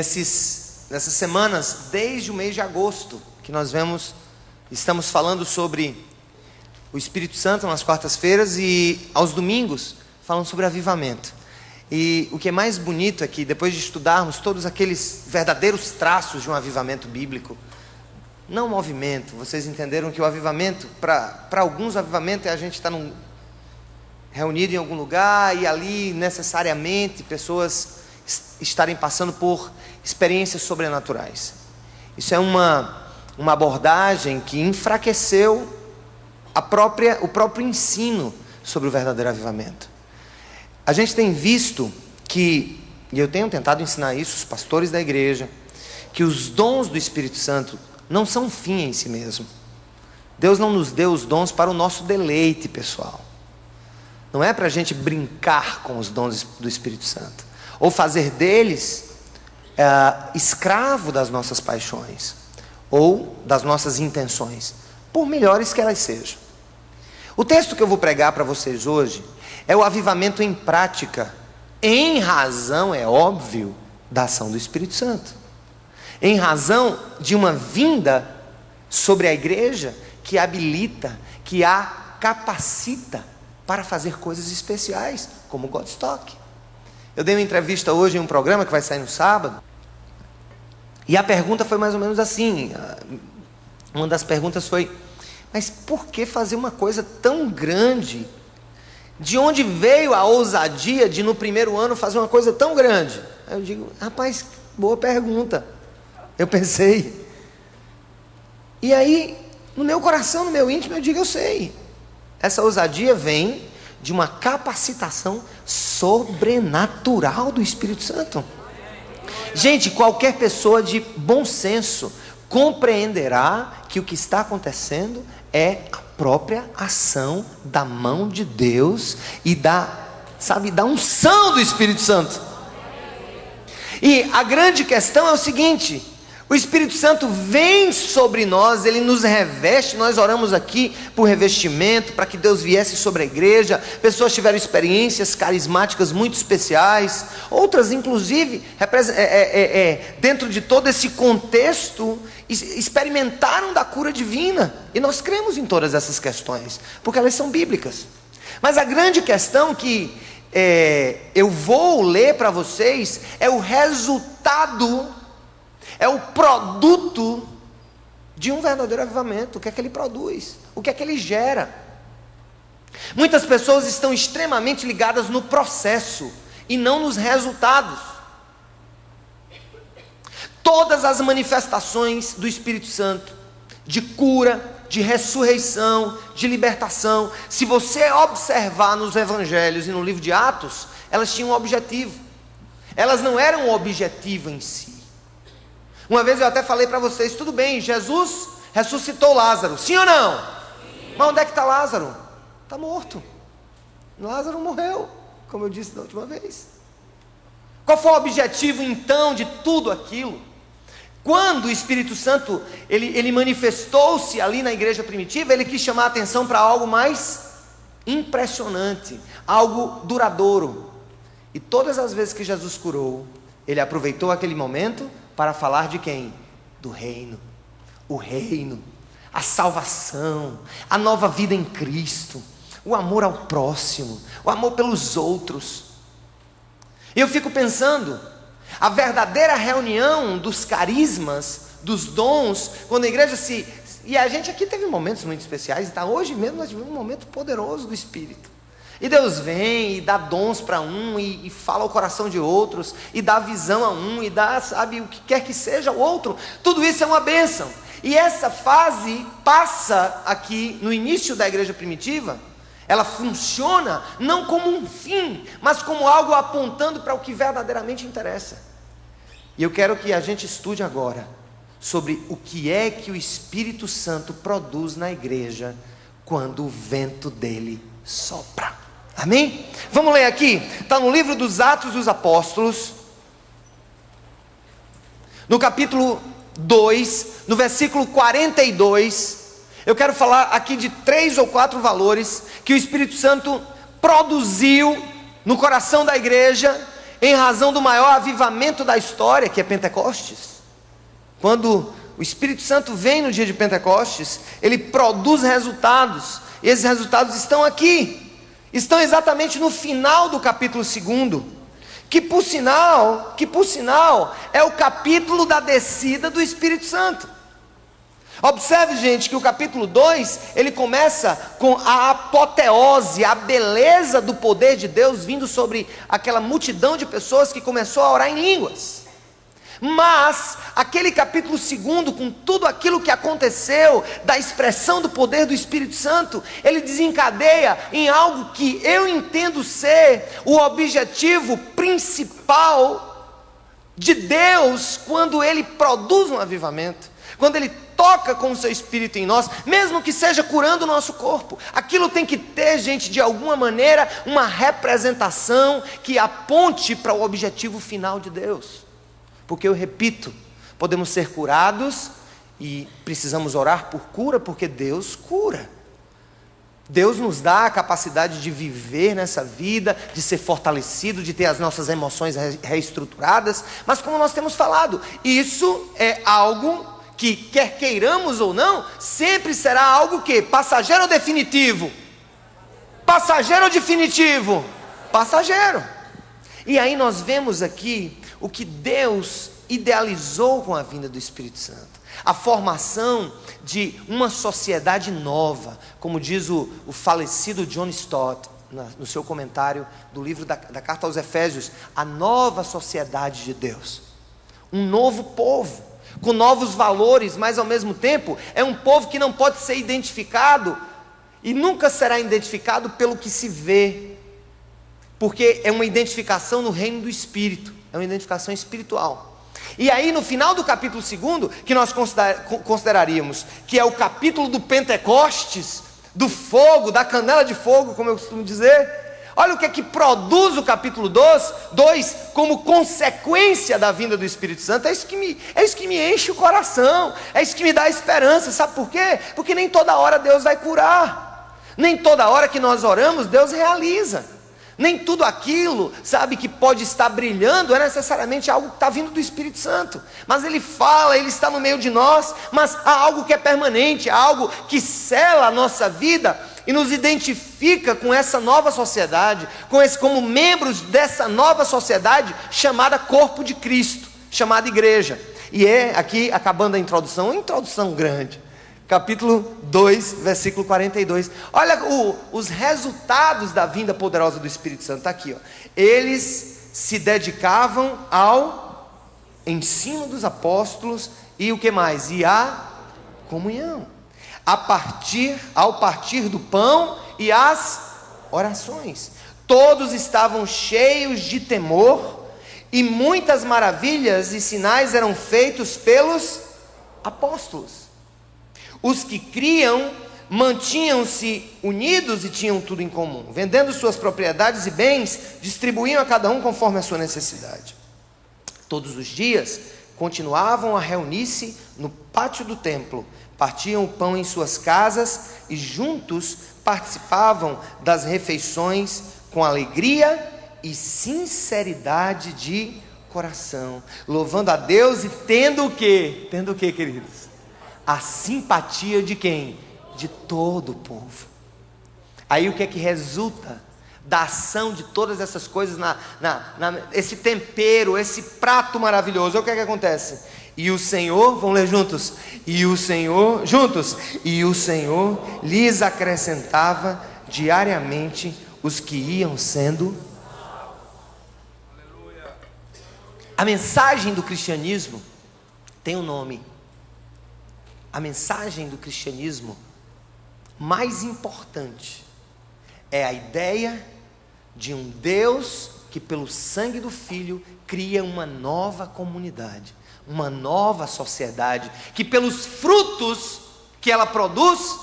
nessas semanas, desde o mês de agosto, que estamos falando sobre o Espírito Santo nas quartas-feiras e aos domingos falando sobre avivamento. E o que é mais bonito é que depois de estudarmos todos aqueles verdadeiros traços de um avivamento bíblico, não movimento, vocês entenderam que o avivamento, para alguns, o avivamento é a gente estar reunido em algum lugar e ali necessariamente pessoas estarem passando por experiências sobrenaturais. Isso é uma abordagem que enfraqueceu o próprio ensino sobre o verdadeiro avivamento. A gente tem visto que, e eu tenho tentado ensinar isso, os pastores da igreja, que os dons do Espírito Santo não são fim em si mesmo. Deus não nos deu os dons para o nosso deleite pessoal. Não é para a gente brincar com os dons do Espírito Santo, ou fazer deles escravo das nossas paixões, ou das nossas intenções, por melhores que elas sejam. O texto que eu vou pregar para vocês hoje é o avivamento em prática, em razão, é óbvio, da ação do Espírito Santo, em razão de uma vinda sobre a igreja que a habilita, que a capacita para fazer coisas especiais, como o Godstock. Eu dei uma entrevista hoje em um programa que vai sair no sábado, e a pergunta foi mais ou menos assim, uma das perguntas foi: mas por que fazer uma coisa tão grande? De onde veio a ousadia de no primeiro ano fazer uma coisa tão grande? Aí eu digo: rapaz, boa pergunta. Eu pensei, e aí no meu coração, no meu íntimo, eu digo: eu sei. Essa ousadia vem de uma capacitação sobrenatural do Espírito Santo. Gente, qualquer pessoa de bom senso compreenderá que o que está acontecendo é a própria ação da mão de Deus e da unção do Espírito Santo. E a grande questão é o seguinte: o Espírito Santo vem sobre nós, ele nos reveste. Nós oramos aqui por revestimento, para que Deus viesse sobre a igreja. Pessoas tiveram experiências carismáticas muito especiais, outras inclusive, dentro de todo esse contexto, experimentaram da cura divina. E nós cremos em todas essas questões, porque elas são bíblicas. Mas a grande questão que eu vou ler para vocês é o resultado, é o produto de um verdadeiro avivamento. O que é que ele produz? O que é que ele gera? Muitas pessoas estão extremamente ligadas no processo e não nos resultados. Todas as manifestações do Espírito Santo, de cura, de ressurreição, de libertação, se você observar nos evangelhos e no livro de Atos, elas tinham um objetivo. Elas não eram um objetivo em si. Uma vez eu até falei para vocês: tudo bem, Jesus ressuscitou Lázaro, sim ou não? Sim. Mas onde é que está Lázaro? Está morto. Lázaro morreu, como eu disse da última vez. Qual foi o objetivo então de tudo aquilo? Quando o Espírito Santo ele manifestou-se ali na igreja primitiva, ele quis chamar a atenção para algo mais impressionante, algo duradouro. E todas as vezes que Jesus curou, ele aproveitou aquele momento para falar de quem? Do reino. O reino, a salvação, a nova vida em Cristo, o amor ao próximo, o amor pelos outros. E eu fico pensando, a verdadeira reunião dos carismas, dos dons, quando a igreja e a gente aqui teve momentos muito especiais, tá? Hoje mesmo nós tivemos um momento poderoso do Espírito. E Deus vem e dá dons para um, e fala o coração de outros, e dá visão a um, e dá, o que quer que seja o outro. Tudo isso é uma bênção. E essa fase passa aqui no início da igreja primitiva. Ela funciona não como um fim, mas como algo apontando para o que verdadeiramente interessa. E eu quero que a gente estude agora sobre o que é que o Espírito Santo produz na igreja quando o vento dele sopra. Amém? Vamos ler aqui, está no livro dos Atos dos Apóstolos, no capítulo 2, no versículo 42, eu quero falar aqui de 3 ou 4 valores que o Espírito Santo produziu no coração da igreja em razão do maior avivamento da história, que é Pentecostes. Quando o Espírito Santo vem no dia de Pentecostes, ele produz resultados, e esses resultados estão aqui, estão exatamente no final do capítulo 2, que por sinal, é o capítulo da descida do Espírito Santo. Observe, gente, que o capítulo 2, ele começa com a apoteose, a beleza do poder de Deus vindo sobre aquela multidão de pessoas que começou a orar em línguas. Mas, aquele capítulo 2, com tudo aquilo que aconteceu, da expressão do poder do Espírito Santo, ele desencadeia em algo que eu entendo ser o objetivo principal de Deus, quando ele produz um avivamento, quando ele toca com o seu Espírito em nós, mesmo que seja curando o nosso corpo. Aquilo tem que ter, gente, de alguma maneira, uma representação que aponte para o objetivo final de Deus. Porque eu repito, podemos ser curados e precisamos orar por cura, porque Deus cura. Deus nos dá a capacidade de viver nessa vida, de ser fortalecido, de ter as nossas emoções reestruturadas. Mas como nós temos falado, isso é algo que, quer queiramos ou não, sempre será algo que? Passageiro ou definitivo? Passageiro ou definitivo? Passageiro. E aí nós vemos aqui o que Deus idealizou com a vinda do Espírito Santo. A formação de uma sociedade nova, como diz o falecido John Stott, no seu comentário do livro da Carta aos Efésios, a nova sociedade de Deus. Um novo povo, com novos valores, mas ao mesmo tempo, é um povo que não pode ser identificado, e nunca será identificado pelo que se vê, porque é uma identificação no reino do Espírito, é uma identificação espiritual. E aí no final do capítulo 2, que nós consideraríamos que é o capítulo do Pentecostes, do fogo, da canela de fogo, como eu costumo dizer, olha o que é que produz o capítulo 2 como consequência da vinda do Espírito Santo. É isso que me enche o coração, é isso que me dá esperança. Sabe por quê? Porque nem toda hora Deus vai curar, nem toda hora que nós oramos Deus realiza. Nem tudo aquilo, sabe, que pode estar brilhando é necessariamente algo que está vindo do Espírito Santo. Mas Ele fala, Ele está no meio de nós, mas há algo que é permanente, há algo que sela a nossa vida e nos identifica com essa nova sociedade, como membros dessa nova sociedade chamada Corpo de Cristo, chamada Igreja. E é aqui, acabando a introdução, uma introdução grande. Capítulo 2, versículo 42. Olha os resultados da vinda poderosa do Espírito Santo. Está aqui, ó. Eles se dedicavam ao ensino dos apóstolos e o que mais? E a comunhão. Ao partir do pão e as orações. Todos estavam cheios de temor e muitas maravilhas e sinais eram feitos pelos apóstolos. Os que criam mantinham-se unidos e tinham tudo em comum, vendendo suas propriedades e bens, distribuíam a cada um conforme a sua necessidade. Todos os dias continuavam a reunir-se no pátio do templo, partiam o pão em suas casas e juntos participavam das refeições com alegria e sinceridade de coração, louvando a Deus e tendo o quê? Tendo o quê, queridos? A simpatia de quem? De todo o povo. Aí o que é que resulta da ação de todas essas coisas, esse tempero, esse prato maravilhoso? O que é que acontece? E o Senhor, vamos ler juntos? E o Senhor lhes acrescentava diariamente os que iam sendo. A mensagem do cristianismo tem um nome. A mensagem do cristianismo mais importante é a ideia de um Deus que pelo sangue do Filho cria uma nova comunidade, uma nova sociedade, que pelos frutos que ela produz,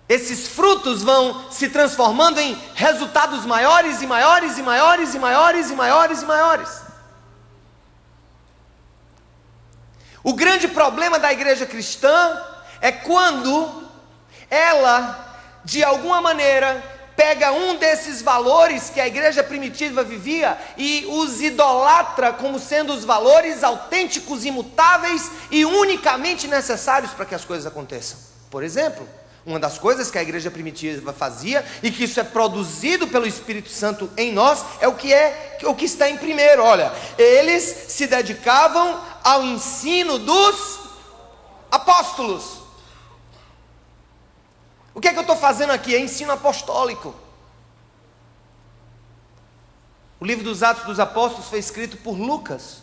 esses frutos vão se transformando em resultados maiores e maiores e maiores e maiores e maiores e maiores. O grande problema da igreja cristã é quando ela, de alguma maneira, pega um desses valores que a igreja primitiva vivia e os idolatra como sendo os valores autênticos, imutáveis e unicamente necessários para que as coisas aconteçam. Por exemplo, uma das coisas que a igreja primitiva fazia, e que isso é produzido pelo Espírito Santo em nós, é o que está em primeiro. Olha, eles se dedicavam ao ensino dos apóstolos. O que é que eu estou fazendo aqui? É ensino apostólico. O livro dos Atos dos Apóstolos foi escrito por Lucas,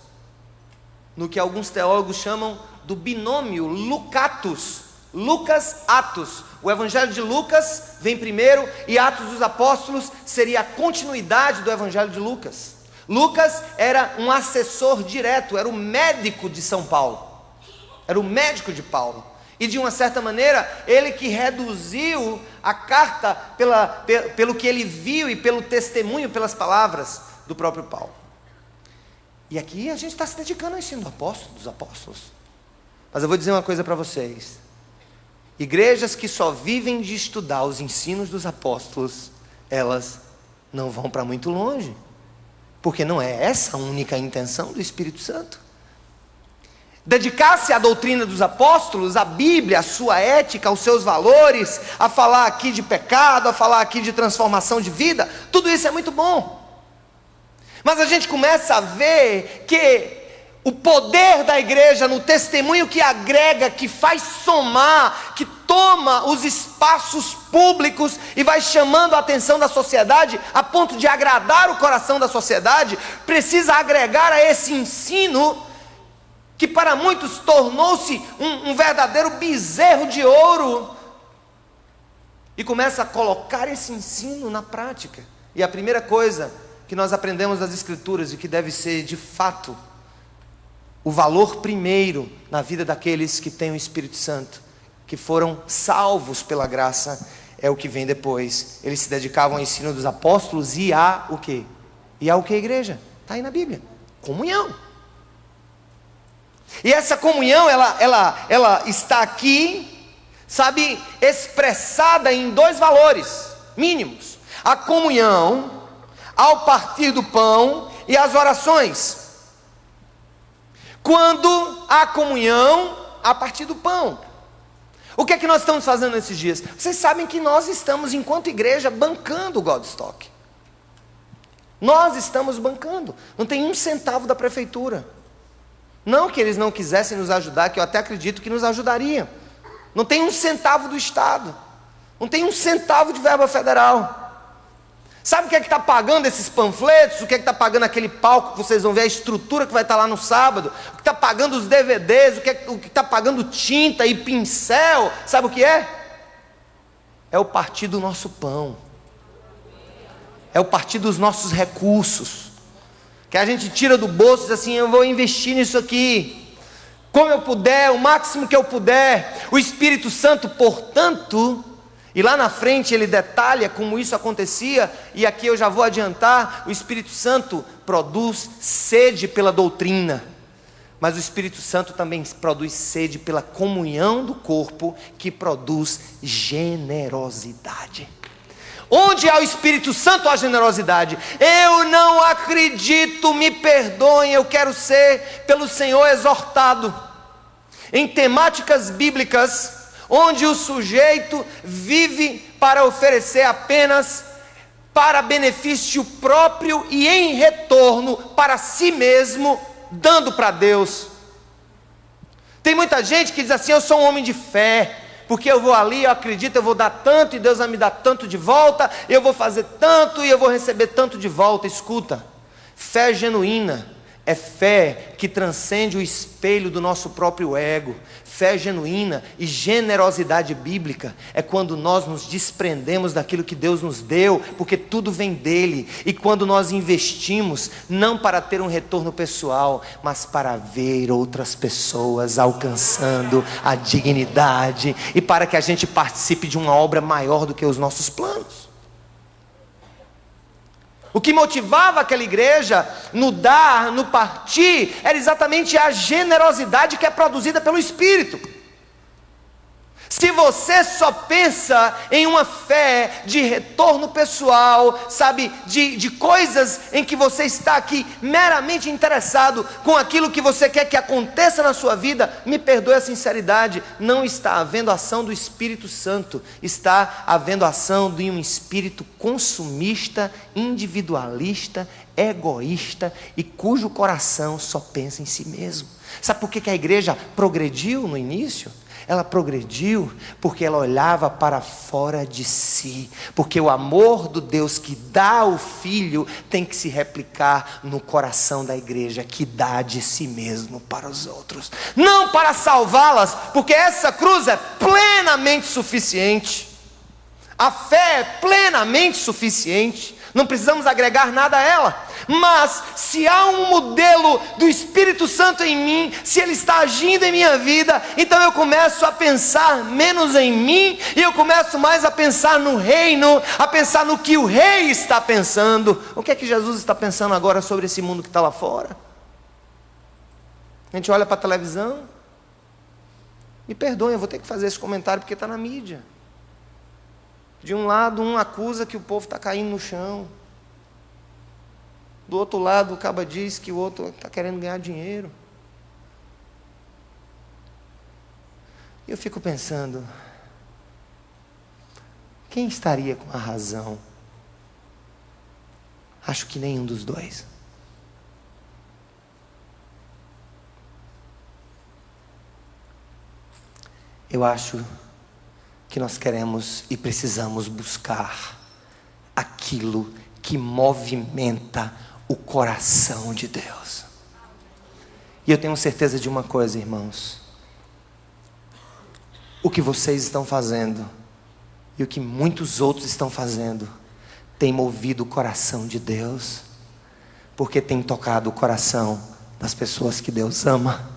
no que alguns teólogos chamam do binômio Lucatus, Lucas-Atos. O Evangelho de Lucas vem primeiro e Atos dos Apóstolos seria a continuidade do Evangelho de Lucas. Lucas era um assessor direto, era o médico de São Paulo, era o médico de Paulo. E de uma certa maneira, ele que reduziu a carta pelo que ele viu e pelo testemunho, pelas palavras do próprio Paulo. E aqui a gente está se dedicando ao ensino dos apóstolos. Mas eu vou dizer uma coisa para vocês. Igrejas que só vivem de estudar os ensinos dos apóstolos, elas não vão para muito longe. Porque não é essa a única intenção do Espírito Santo. Dedicar-se à doutrina dos apóstolos, à Bíblia, à sua ética, aos seus valores, a falar aqui de pecado, a falar aqui de transformação de vida, tudo isso é muito bom. Mas a gente começa a ver que o poder da igreja no testemunho que agrega, que faz somar, que toma os espaços públicos e vai chamando a atenção da sociedade, a ponto de agradar o coração da sociedade, precisa agregar a esse ensino, que para muitos tornou-se um verdadeiro bezerro de ouro, e começa a colocar esse ensino na prática. E a primeira coisa que nós aprendemos das Escrituras, e que deve ser de fato o valor primeiro na vida daqueles que têm o Espírito Santo, que foram salvos pela graça, é o que vem depois. Eles se dedicavam ao ensino dos apóstolos e a o quê? E a o que, igreja? Está aí na Bíblia: comunhão. E essa comunhão, ela está aqui, sabe, expressada em dois valores mínimos: a comunhão ao partir do pão e as orações. Quando há comunhão a partir do pão, o que é que nós estamos fazendo nesses dias? Vocês sabem que nós estamos, enquanto igreja, bancando o Godstock. Nós estamos bancando, não tem um centavo da prefeitura. Não que eles não quisessem nos ajudar, que eu até acredito que nos ajudariam. Não tem um centavo do Estado, não tem um centavo de verba federal. Sabe o que é que está pagando esses panfletos? O que é que está pagando aquele palco que vocês vão ver, a estrutura que vai estar lá no sábado? O que está pagando os DVDs? O que está pagando tinta e pincel? Sabe o que é? É o partir do nosso pão. É o partir dos nossos recursos, que a gente tira do bolso e diz assim: eu vou investir nisso aqui, como eu puder, o máximo que eu puder. O Espírito Santo, portanto, e lá na frente ele detalha como isso acontecia, e aqui eu já vou adiantar: o Espírito Santo produz sede pela doutrina, mas o Espírito Santo também produz sede pela comunhão do corpo, que produz generosidade. Onde há o Espírito Santo, há generosidade. Eu não acredito, me perdoem, eu quero ser pelo Senhor exortado em temáticas bíblicas, onde o sujeito vive para oferecer apenas para benefício próprio e em retorno para si mesmo, dando para Deus. Tem muita gente que diz assim: eu sou um homem de fé, porque eu vou ali, eu acredito, eu vou dar tanto e Deus vai me dar tanto de volta, eu vou fazer tanto e eu vou receber tanto de volta. Escuta, fé genuína é fé que transcende o espelho do nosso próprio ego. Fé genuína e generosidade bíblica é quando nós nos desprendemos daquilo que Deus nos deu, porque tudo vem dele, e quando nós investimos, não para ter um retorno pessoal, mas para ver outras pessoas alcançando a dignidade, e para que a gente participe de uma obra maior do que os nossos planos. O que motivava aquela igreja no dar, no partir, era exatamente a generosidade que é produzida pelo Espírito. Se você só pensa em uma fé de retorno pessoal, sabe, de coisas em que você está aqui meramente interessado com aquilo que você quer que aconteça na sua vida, me perdoe a sinceridade, não está havendo ação do Espírito Santo, está havendo ação de um espírito consumista, individualista, egoísta e cujo coração só pensa em si mesmo. Sabe por que a igreja progrediu no início? Ela progrediu porque ela olhava para fora de si, porque o amor do Deus que dá o Filho tem que se replicar no coração da igreja, que dá de si mesmo para os outros, não para salvá-las, porque essa cruz é plenamente suficiente, a fé é plenamente suficiente, não precisamos agregar nada a ela. Mas se há um modelo do Espírito Santo em mim, se ele está agindo em minha vida, então eu começo a pensar menos em mim, e eu começo mais a pensar no reino, a pensar no que o rei está pensando. O que é que Jesus está pensando agora sobre esse mundo que está lá fora? A gente olha para a televisão, me perdoem, eu vou ter que fazer esse comentário porque está na mídia. De um lado, um acusa que o povo está caindo no chão. Do outro lado, o caba diz que o outro está querendo ganhar dinheiro. E eu fico pensando, quem estaria com a razão? Acho que nenhum dos dois. Eu acho que nós queremos e precisamos buscar aquilo que movimenta o coração de Deus. E eu tenho certeza de uma coisa, irmãos: o que vocês estão fazendo e o que muitos outros estão fazendo tem movido o coração de Deus, porque tem tocado o coração das pessoas que Deus ama.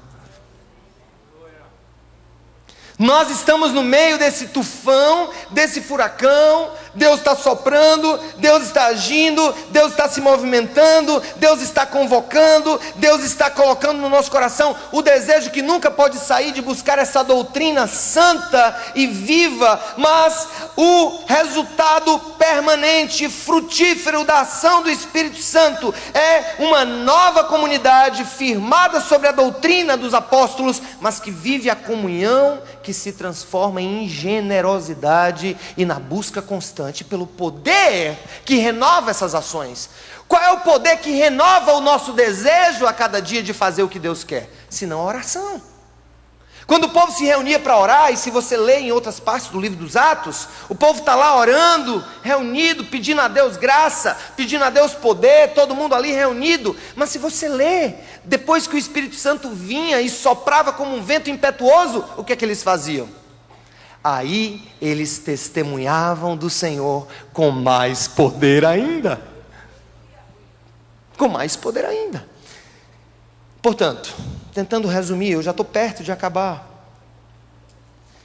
Nós estamos no meio desse tufão, desse furacão. Deus está soprando, Deus está agindo, Deus está se movimentando, Deus está convocando, Deus está colocando no nosso coração o desejo que nunca pode sair de buscar essa doutrina santa e viva, mas o resultado permanente, frutífero da ação do Espírito Santo é uma nova comunidade firmada sobre a doutrina dos apóstolos, mas que vive a comunhão, que se transforma em generosidade e na busca constante pelo poder que renova essas ações. Qual é o poder que renova o nosso desejo a cada dia de fazer o que Deus quer? Senão a oração. Quando o povo se reunia para orar, e se você lê em outras partes do livro dos Atos, o povo está lá orando, reunido, pedindo a Deus graça, pedindo a Deus poder, todo mundo ali reunido. Mas se você lê, depois que o Espírito Santo vinha e soprava como um vento impetuoso, o que é que eles faziam? Aí eles testemunhavam do Senhor com mais poder ainda. Com mais poder ainda. Portanto, tentando resumir, eu já estou perto de acabar.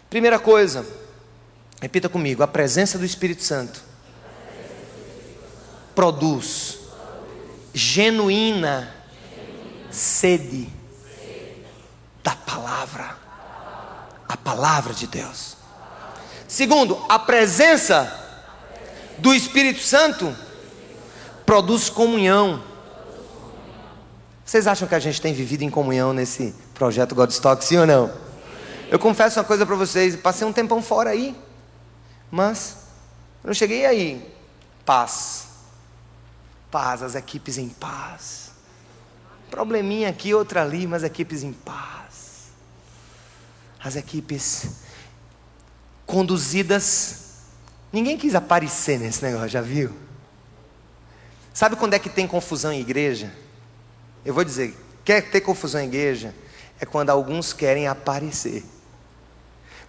Primeira coisa, repita comigo: a presença do Espírito Santo produz genuína sede da palavra, a palavra de Deus. Segundo, a presença do Espírito Santo produz comunhão. Vocês acham que a gente tem vivido em comunhão nesse projeto Godstock, sim ou não? Eu confesso uma coisa para vocês, passei um tempão fora aí, mas quando eu cheguei aí, paz, as equipes em paz, probleminha aqui, outra ali, mas equipes em paz, as equipes conduzidas, ninguém quis aparecer nesse negócio, já viu? Sabe quando é que tem confusão em igreja? Eu vou dizer, quer ter confusão em igreja? É quando alguns querem aparecer.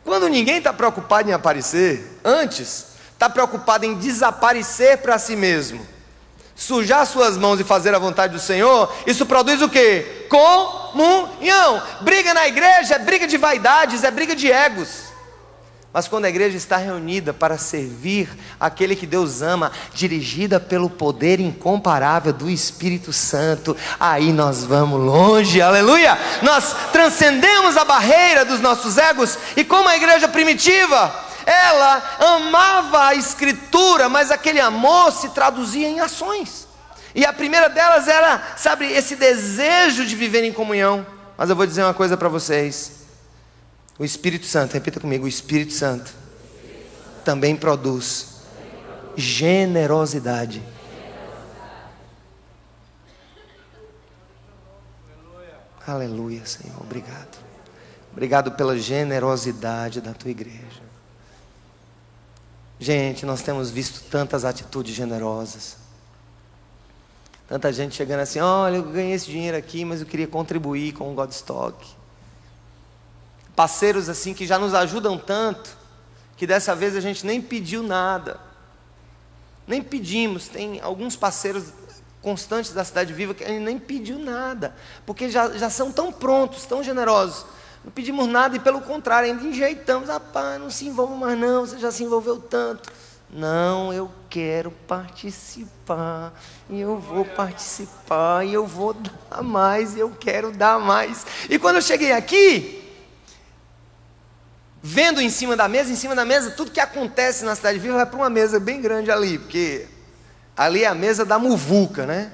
Quando ninguém está preocupado em aparecer, antes, está preocupado em desaparecer para si mesmo, sujar suas mãos e fazer a vontade do Senhor, isso produz o quê? Comunhão. Briga na igreja é briga de vaidades, é briga de egos. Mas quando a igreja está reunida para servir aquele que Deus ama, dirigida pelo poder incomparável do Espírito Santo, aí nós vamos longe, aleluia! Nós transcendemos a barreira dos nossos egos, e como a igreja primitiva, ela amava a Escritura, mas aquele amor se traduzia em ações. E a primeira delas era, sabe, esse desejo de viver em comunhão. Mas eu vou dizer uma coisa para vocês. O Espírito Santo, repita comigo, o Espírito Santo também produz generosidade. Aleluia, Senhor, obrigado. Obrigado pela generosidade da tua igreja. Gente, nós temos visto tantas atitudes generosas. Tanta gente chegando assim, olha, eu ganhei esse dinheiro aqui, mas eu queria contribuir com o Godstock. Parceiros assim que já nos ajudam tanto, que dessa vez a gente nem pediu nada. Nem pedimos. Tem alguns parceiros constantes da Cidade Viva que a gente nem pediu nada, porque já são tão prontos, tão generosos. Não pedimos nada e pelo contrário, ainda enjeitamos. Rapaz, não se envolva mais não, você já se envolveu tanto. Não, eu quero participar, e eu vou participar, e eu vou dar mais, e eu quero dar mais. E quando eu cheguei aqui, vendo em cima da mesa, tudo que acontece na Cidade Viva vai para uma mesa bem grande ali, porque ali é a mesa da muvuca, né?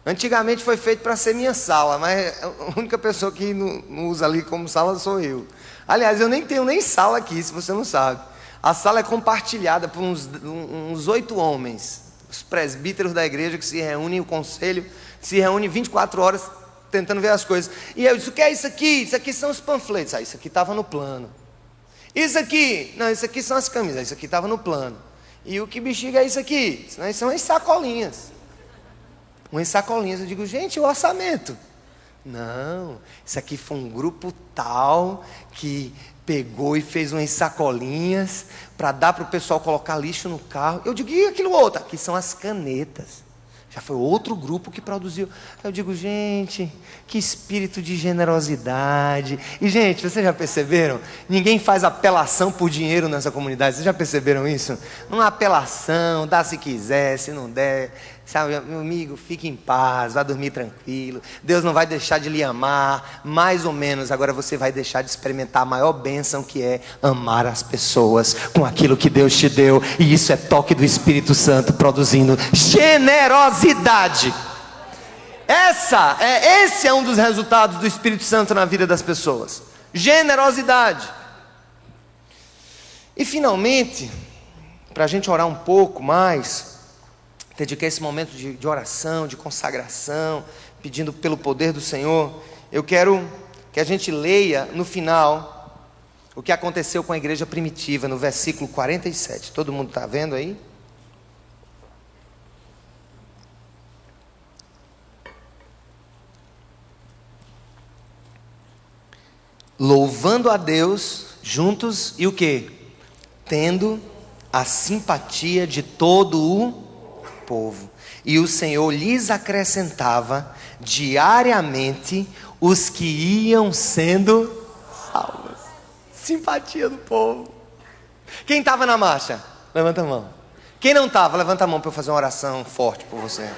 Antigamente foi feito para ser minha sala, mas a única pessoa que não usa ali como sala sou eu. Aliás, eu nem tenho nem sala aqui, se você não sabe. A sala é compartilhada por uns 8 homens, os presbíteros da igreja que se reúnem, o conselho se reúne 24 horas tentando ver as coisas. E eu disse, o que é isso aqui? Isso aqui são os panfletos. Isso aqui estava no plano. Isso aqui? Não, isso aqui são as camisas. Isso aqui estava no plano. E o que bexiga é isso aqui? Isso são as sacolinhas. Umas sacolinhas. Eu digo, gente, o orçamento. Não, isso aqui foi um grupo tal que pegou e fez umas sacolinhas para dar para o pessoal colocar lixo no carro. Eu digo, e aquilo outro? Aqui são as canetas. Já foi outro grupo que produziu. Eu digo, gente, que espírito de generosidade. E, gente, vocês já perceberam? Ninguém faz apelação por dinheiro nessa comunidade. Vocês já perceberam isso? Não há apelação, dá se quiser, se não der. Sabe, meu amigo, fique em paz, vá dormir tranquilo. Deus não vai deixar de lhe amar, mais ou menos. Agora você vai deixar de experimentar a maior bênção, que é amar as pessoas com aquilo que Deus te deu. E isso é toque do Espírito Santo produzindo generosidade. Esse é um dos resultados do Espírito Santo na vida das pessoas. Generosidade. E finalmente, para a gente orar um pouco mais, dedicar esse momento de oração, de consagração, pedindo pelo poder do Senhor, eu quero que a gente leia no final o que aconteceu com a igreja primitiva, no versículo 47. Todo mundo está vendo aí? Louvando a Deus juntos e o quê? Tendo a simpatia de todo o povo. E o Senhor lhes acrescentava diariamente os que iam sendo salvos. Simpatia do povo. Quem estava na marcha? Levanta a mão. Quem não estava? Levanta a mão para eu fazer uma oração forte por você.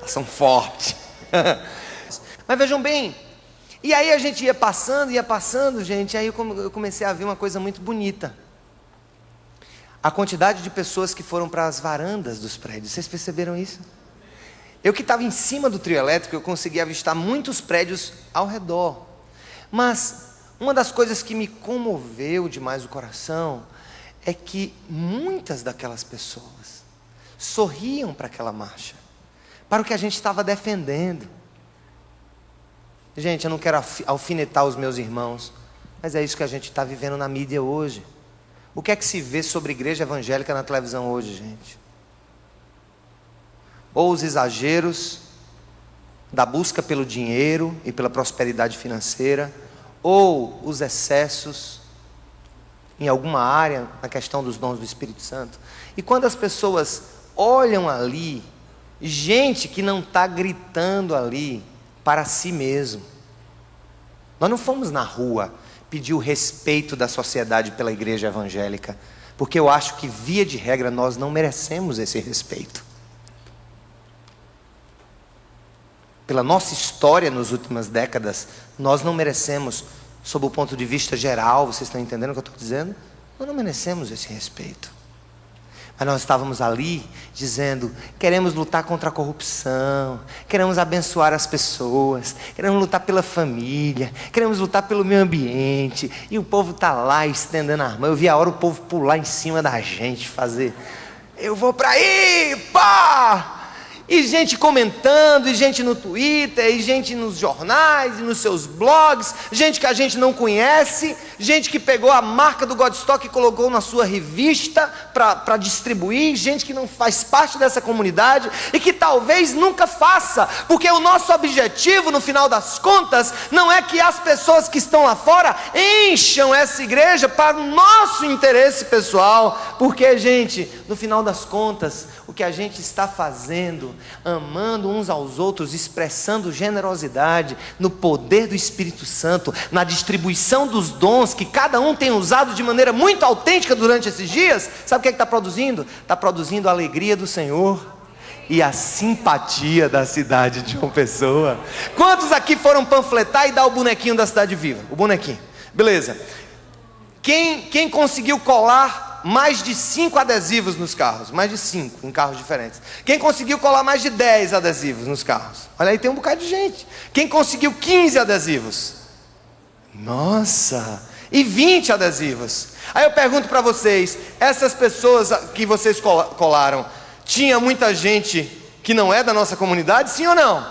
Oração forte. Mas vejam bem, e aí a gente ia passando, gente, aí eu comecei a ver uma coisa muito bonita. A quantidade de pessoas que foram para as varandas dos prédios. Vocês perceberam isso? Eu que estava em cima do trio elétrico, eu consegui avistar muitos prédios ao redor. Mas uma das coisas que me comoveu demais o coração é que muitas daquelas pessoas sorriam para aquela marcha, para o que a gente estava defendendo. Gente, eu não quero alfinetar os meus irmãos, mas é isso que a gente está vivendo na mídia hoje. O que é que se vê sobre igreja evangélica na televisão hoje, gente? Ou os exageros da busca pelo dinheiro e pela prosperidade financeira, ou os excessos em alguma área, na questão dos dons do Espírito Santo. E quando as pessoas olham ali, gente que não está gritando ali para si mesmo. Nós não fomos na rua pedir o respeito da sociedade pela igreja evangélica, porque eu acho que, via de regra, nós não merecemos esse respeito. Pela nossa história nas últimas décadas, nós não merecemos, sob o ponto de vista geral, vocês estão entendendo o que eu estou dizendo? Nós não merecemos esse respeito. Mas nós estávamos ali dizendo, queremos lutar contra a corrupção, queremos abençoar as pessoas, queremos lutar pela família, queremos lutar pelo meio ambiente. E o povo está lá estendendo a mão. Eu vi a hora o povo pular em cima da gente, fazer, eu vou para aí, pá! E gente comentando, e gente no Twitter, e gente nos jornais, e nos seus blogs, gente que a gente não conhece, gente que pegou a marca do Godstock e colocou na sua revista para distribuir, gente que não faz parte dessa comunidade, e que talvez nunca faça, porque o nosso objetivo, no final das contas, não é que as pessoas que estão lá fora encham essa igreja para o nosso interesse pessoal, porque, gente, no final das contas, o que a gente está fazendo, amando uns aos outros, expressando generosidade no poder do Espírito Santo, na distribuição dos dons que cada um tem usado de maneira muito autêntica durante esses dias, sabe o que está produzindo? Está produzindo a alegria do Senhor e a simpatia da cidade de João Pessoa. Quantos aqui foram panfletar e dar o bonequinho da Cidade Viva? O bonequinho, beleza. Quem conseguiu colar mais de 5 adesivos nos carros? Mais de 5 em carros diferentes. Quem conseguiu colar mais de 10 adesivos nos carros? Olha aí, tem um bocado de gente. Quem conseguiu 15 adesivos? Nossa! E 20 adesivos. Aí eu pergunto para vocês, essas pessoas que vocês colaram, tinha muita gente que não é da nossa comunidade, sim ou não?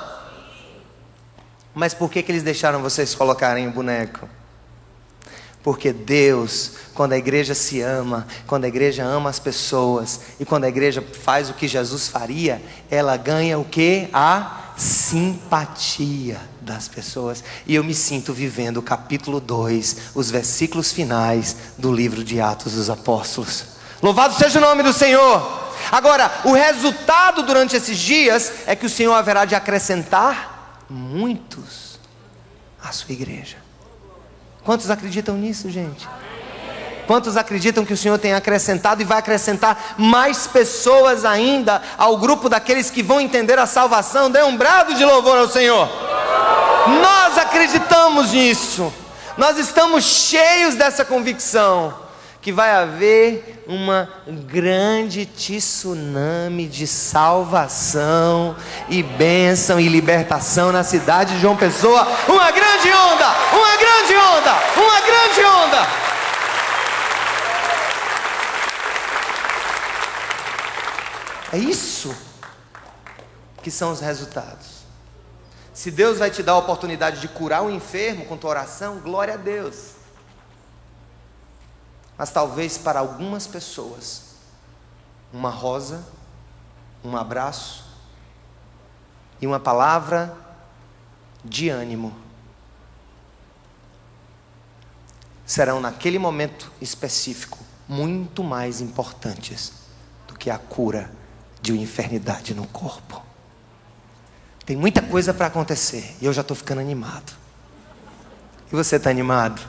Mas por que eles deixaram vocês colocarem o boneco? Porque Deus, quando a igreja se ama, quando a igreja ama as pessoas, e quando a igreja faz o que Jesus faria, ela ganha o quê? A simpatia das pessoas. E eu me sinto vivendo o capítulo 2, os versículos finais do livro de Atos dos Apóstolos. Louvado seja o nome do Senhor! Agora, o resultado durante esses dias é que o Senhor haverá de acrescentar muitos à sua igreja. Quantos acreditam nisso, gente? Quantos acreditam que o Senhor tem acrescentado e vai acrescentar mais pessoas ainda ao grupo daqueles que vão entender a salvação? Dê um brado de louvor ao Senhor. Nós acreditamos nisso. Nós estamos cheios dessa convicção que vai haver uma grande tsunami de salvação e bênção e libertação na cidade de João Pessoa. Uma grande onda, uma grande onda, uma grande onda. É isso que são os resultados. Se Deus vai te dar a oportunidade de curar um enfermo com tua oração, glória a Deus. Mas talvez para algumas pessoas, uma rosa, um abraço e uma palavra de ânimo serão naquele momento específico muito mais importantes do que a cura de uma enfermidade no corpo. Tem muita coisa para acontecer e eu já estou ficando animado. E você está animado?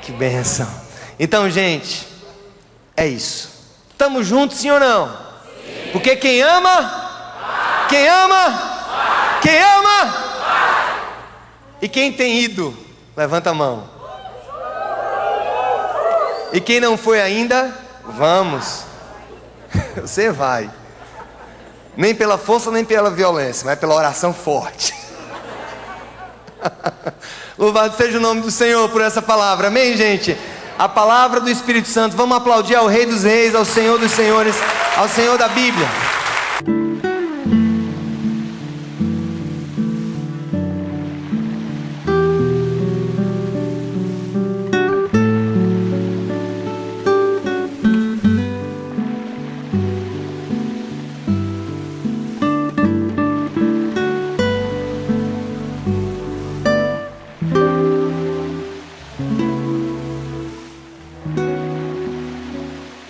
Que bênção! Então, gente, é isso. Estamos juntos, sim ou não? Sim. Porque quem ama, quem ama, quem ama, e quem tem ido, levanta a mão. E quem não foi ainda, vamos. Você vai. Nem pela força, nem pela violência, mas pela oração forte. Louvado seja o nome do Senhor por essa palavra, amém, gente? A palavra do Espírito Santo. Vamos aplaudir ao Rei dos Reis, ao Senhor dos Senhores, ao Senhor da Bíblia.